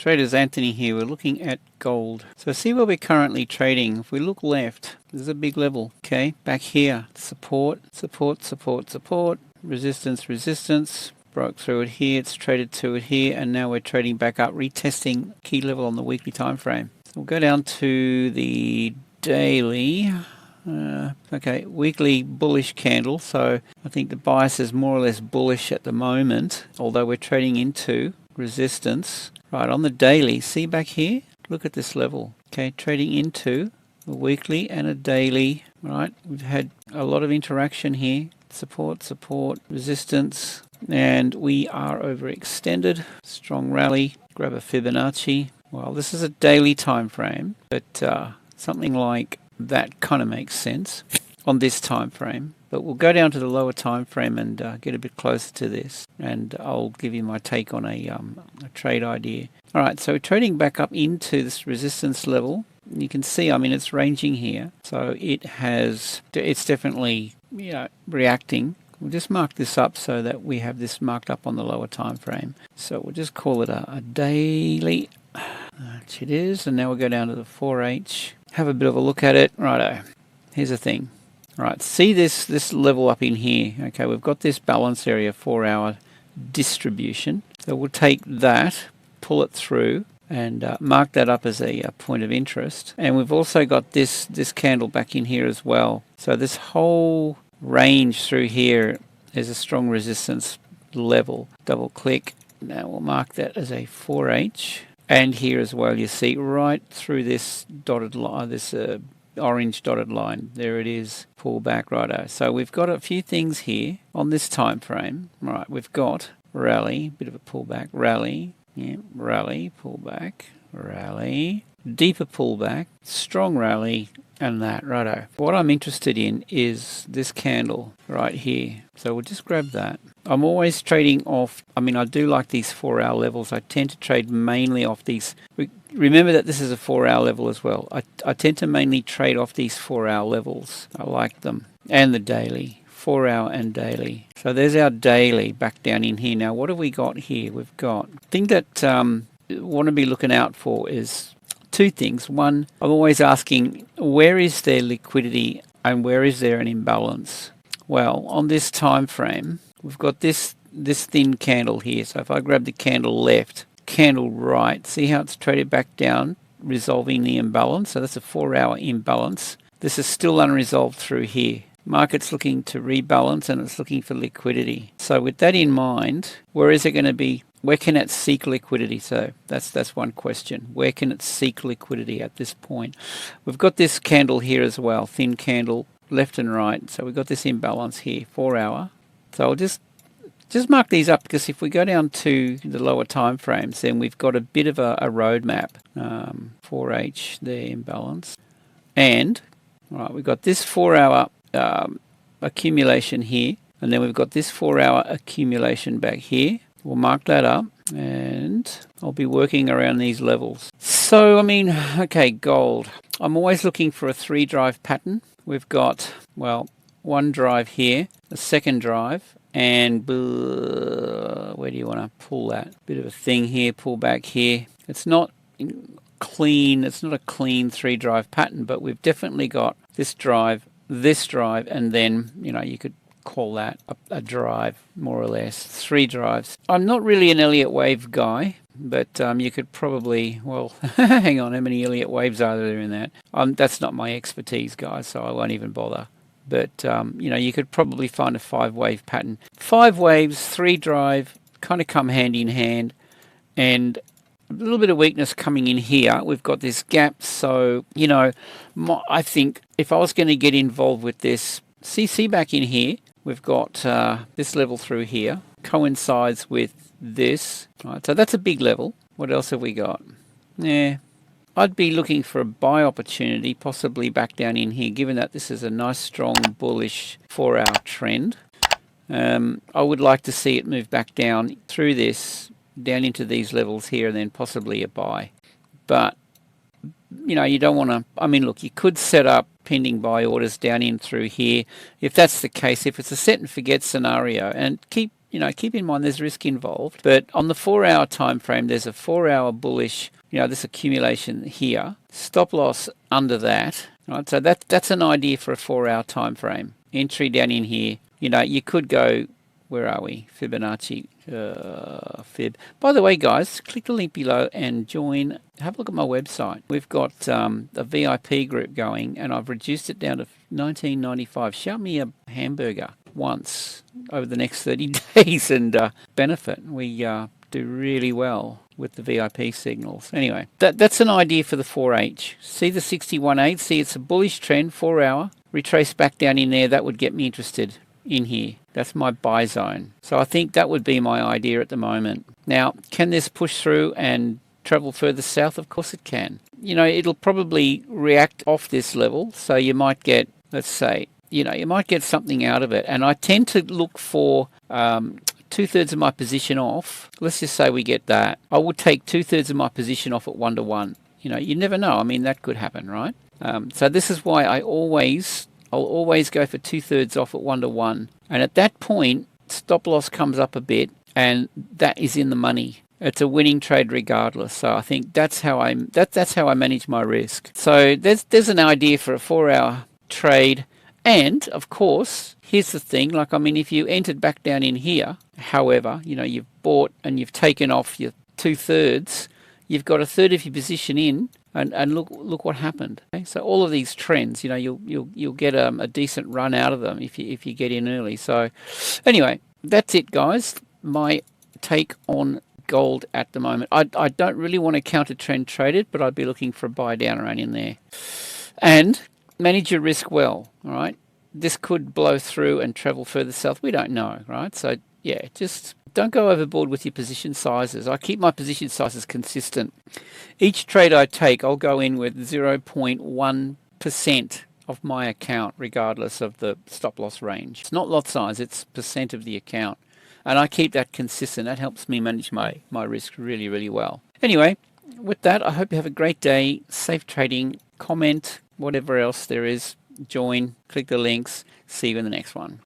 Traders Anthony here. We're looking at gold. So see where we're currently trading. If we look left, there's a big level. Okay, back here, support, support, support, support, resistance, resistance. Broke through it here, it's traded to it here, and now we're trading back up, retesting key level on the weekly time frame. So we'll go down to the daily. Okay, weekly bullish candle. So I think the bias is more or less bullish at the moment, although we're trading into resistance. Right, on the daily, see back here? Look at this level. Okay, trading into a weekly and a daily. Right, we've had a lot of interaction here. Support, support, resistance, and we are overextended. Strong rally. Grab a Fibonacci. Well, this is a daily time frame, but something like that kind of makes sense on this time frame. But we'll go down to the lower time frame and get a bit closer to this, and I'll give you my take on a trade idea. All right, so we're trading back up into this resistance level. You can see, I mean, it's ranging here, so it's definitely, reacting. We'll just mark this up so that we have this marked up on the lower time frame. So we'll just call it a daily, which it is, and now we'll go down to the 4H. Have a bit of a look at it. Righto, here's the thing. All right, see this level up in here. Okay, we've got this balance area 4-hour distribution. So we'll take that, pull it through, and mark that up as a point of interest. And we've also got this candle back in here as well. So this whole range through here is a strong resistance level. Double click. Now we'll mark that as a 4H. And here as well, you see right through this dotted line, this orange dotted line. There it is. Pull back, righto. So we've got a few things here on this time frame. Right, we've got rally, bit of a pullback, rally, yeah, rally, pullback, rally, deeper pullback, strong rally, and that, righto. What I'm interested in is this candle right here. So we'll just grab that. I'm always trading off, I mean, I do like these 4-hour levels. I tend to trade mainly off these. Remember that this is a 4-hour level as well. I tend to mainly trade off these 4-hour levels. I like them. And the daily. 4-hour and daily. So there's our daily back down in here. Now what have we got here? We've got, thing that want to be looking out for is two things. One, I'm always asking, where is there liquidity and where is there an imbalance? Well, on this time frame, we've got this thin candle here. So if I grab the candle left, candle right, see how it's traded back down, resolving the imbalance. So that's a 4-hour imbalance. This is still unresolved through here. Market's looking to rebalance and it's looking for liquidity. So with that in mind, where is it going to be? Where can it seek liquidity? So that's one question. Where can it seek liquidity at this point? We've got this candle here as well, thin candle, left and right. So we've got this imbalance here, 4-hour. So I'll just mark these up, because if we go down to the lower time frames, then we've got a bit of a roadmap. 4H there, imbalance. And, all right, we've got this 4-hour accumulation here, and then we've got this 4-hour accumulation back here. We'll mark that up, and I'll be working around these levels. So, I mean, okay, gold. I'm always looking for a 3-drive pattern. We've got, well, one drive here, a second drive, and where do you want to pull that? Bit of a thing here, pull back here. It's not clean, it's not a clean 3-drive pattern, but we've definitely got this drive, and then, you could call that a drive, more or less. 3 drives. I'm not really an Elliott wave guy, but you could probably, well, hang on, how many Elliott waves are there in that? That's not my expertise, guys, so I won't even bother. But, you could probably find a 5-wave pattern. 5 waves, 3 drive, kind of come hand in hand. And a little bit of weakness coming in here. We've got this gap. So, I think if I was going to get involved with this, see back in here, we've got this level through here. Coincides with this. Right, so that's a big level. What else have we got? Yeah. I'd be looking for a buy opportunity, possibly back down in here, given that this is a nice, strong, bullish 4-hour trend. I would like to see it move back down through this, down into these levels here, and then possibly a buy. But, you don't want to, I mean, look, you could set up pending buy orders down in through here. If that's the case, if it's a set and forget scenario, and keep you know, keep in mind there's risk involved. But on the 4-hour time frame, there's a 4-hour bullish, you know, this accumulation here. Stop loss under that. Right, so that's an idea for a 4-hour time frame. Entry down in here. You know, you could go, where are we? Fibonacci fib. By the way, guys, click the link below and join. Have a look at my website. We've got a VIP group going, and I've reduced it down to $19.95. Shout me a hamburger once over the next 30 days and benefit. We do really well with the VIP signals. Anyway, that's an idea for the 4H. See the 61.8? See, it's a bullish trend, 4-hour. Retrace back down in there. That would get me interested in here. That's my buy zone. So I think that would be my idea at the moment. Now, can this push through and travel further south? Of course it can. You know, it'll probably react off this level. So you might get, let's say, you know, you might get something out of it. And I tend to look for 2/3 of my position off. Let's just say we get that. I would take 2/3 of my position off at 1-to-1. You know, you never know. I mean, that could happen, right? So this is why I'll always go for 2/3 off at 1-to-1. And at that point, stop loss comes up a bit, and that is in the money. It's a winning trade regardless. So I think that's how I manage my risk. So there's an idea for a 4-hour trade. And of course, here's the thing, like, I mean, if you entered back down in here, however, you know, you've bought and you've taken off your 2/3, you've got 1/3 of your position in, and look what happened. Okay? So all of these trends, you know, you'll get a decent run out of them if you get in early. So anyway, that's it, guys. My take on gold at the moment. I don't really want to counter trend trade it, but I'd be looking for a buy down around in there. And manage your risk well, all right? This could blow through and travel further south. We don't know, right? So, yeah, just don't go overboard with your position sizes. I keep my position sizes consistent. Each trade I take, I'll go in with 0.1% of my account, regardless of the stop loss range. It's not lot size, it's percent of the account. And I keep that consistent. That helps me manage my risk really, really well. Anyway, with that, I hope you have a great day. Safe trading. Comment, whatever else there is. Join, click the links. See you in the next one.